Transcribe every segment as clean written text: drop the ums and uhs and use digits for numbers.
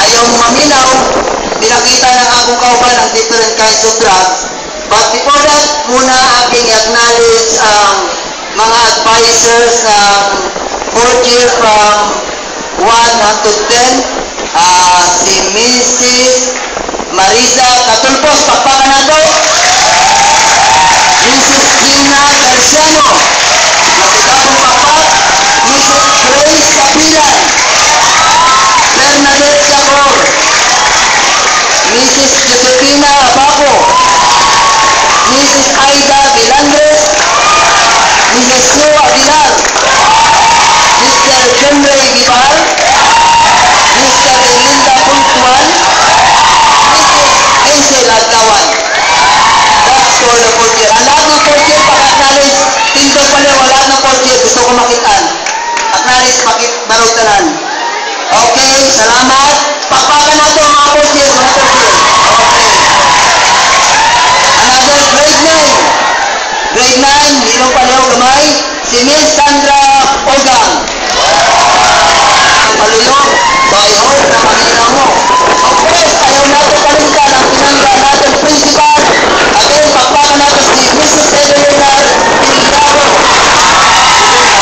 ayaw maminaw, pinakita ng akong kauban ang different kinds of drugs. But before that, muna aking acknowledge ang mga advisors ng 4th year from 1 to 10, si Mrs. Marisa Catulpos, pakpakan nato. Mrs. Gina Garciano, nakitapong pakpak. Mrs. Grace Kapilan, Bernadette Jacor, Mrs. Josefina Abaco, Mrs. Aida Vilandres, Mrs. Sue Aguilar, Mr. Henry Gibar, Mr. Linda Puntuan, Mrs. Hazel Adlawan. That's for the 4th year. Ang lahat ng 4th year, pag-acknowledge, tindog pala, wala ng 4th year, gusto ko makitaan. Acknowledge, barutanan. Okay, salamat. Pakpakan natin ang mga 4th year, mga 4th year. Okay. Another grade 9. Grade 9, hino palayaw gamay, si Miss Sandra Ogang. Ang palulong, so I hope na makikita mo. Of course, ayaw natin palitan ang pinangga natin principal. Again, pakpakan natin si Mrs. Edelina Ilgaro.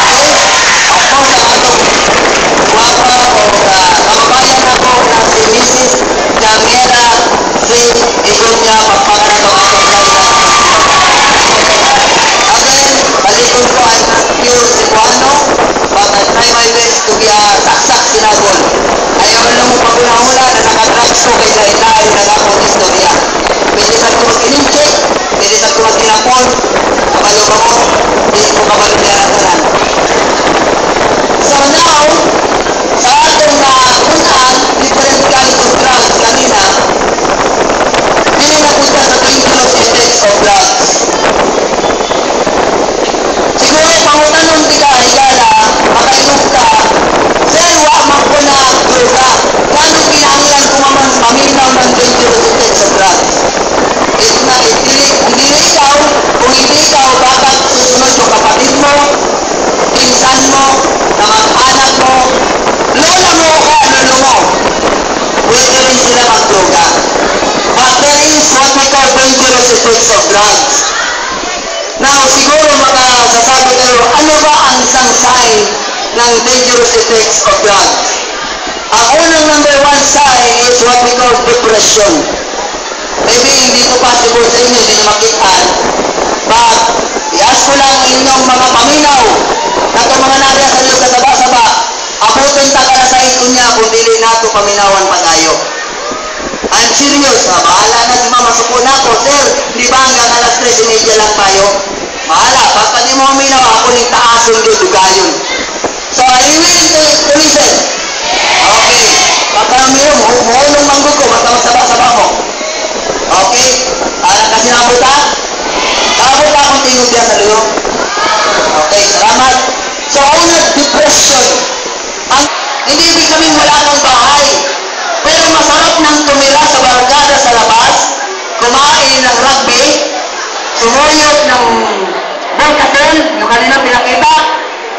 Okay? Of course, ang atong guwapa o kababayan ako na si Mrs. Damiela Faith Igunya, pakpakan natin ang atong guide. Again, balikon ko ay pure Cebuano, but I try my best to be a saksak sinagol. Ayaw na mo paguna-hula na nakadrugs ko kay lain-lain na akong istorya. Pwede sa ko mag-ininche, pwede sa ko mag-inapon, kabalo ba mo, hindi ko kabalo na natalan. So now, sa atong unaan, different kinds of drugs kanina, hindi na punta sa dangerous effects of drugs. Siguro, pangutanong kita, higala, makainom ka, sir, wak magpuna, droga. Kano kinahanglan kumamang paminaw ng dangerous effects of drugs? Hindi ikaw, kung hindi ikaw, bakit susunod yung kapatid mo, pinsan mo, anak mo, lola mo o lolo mo, pwede rin sila magdroga. But there is what we call dangerous effects of drugs. Now, siguro makasasabi kayo, ano ba ang isang sign ng dangerous effects of drugs? Ang unang number 1 sign is what we call depression. Maybe hindi ko possible sa inyo, hindi nyo makitaan. But, i-ask ko lang inyong mga paminaw na itong mga nariya sa inyo sa taba-saba, abutin ta ka na sa ito niya kung dili na ito paminawan pa tayo. I'm serious, bahala na si mama suko na ako, sir, di ba hanggang alas 3:30 lang tayo? Bahala, basta di mo minaw, ako ni taason yung dugayon. So, are you willing to listen? Okay. Pagkaramiyo, muhulong manggod ko, basta magsaba-saba mo. Okay? Alam kasi nabot ha? Nabot ha kung tingog yan sa luyo? Okay, salamat. So, una, depression. Hindi ibig sabihin wala ng bahay. Pero masarap nang tumira sa barkada sa labas, kumain ng rugby, sumuyot ng ballkaton, yung kanina pinakita.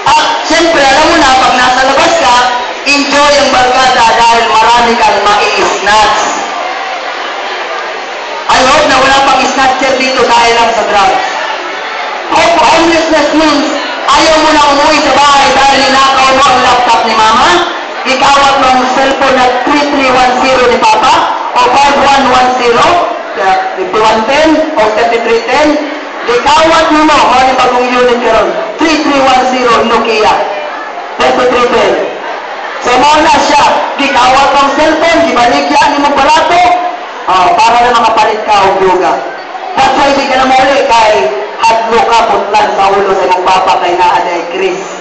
At siyempre, alam mo na, pag nasa labas ka, enjoy ang barkada dahil marami kang mai-snacks. I hope na wala pang snatcher dito dahil lang sa drugs. Homelessness means ayaw mo na umuwi sa bahay dahil ninakaw mo ang laptop ni mama, ikawat mo ang cellphone na 3310 ni papa, o 5110, 5110, o 3310, ikawat mo mo, mga bagong unit ka ron, 3310 Nokia, 3310. So muna siya, ikawat ang cellphone, ibaligyan ni mo barato, para na makapalit ka o yoga. That's why hindi ka na muli kay hadlo ka putlan sa ulo sa mong papa kay naaday Chris.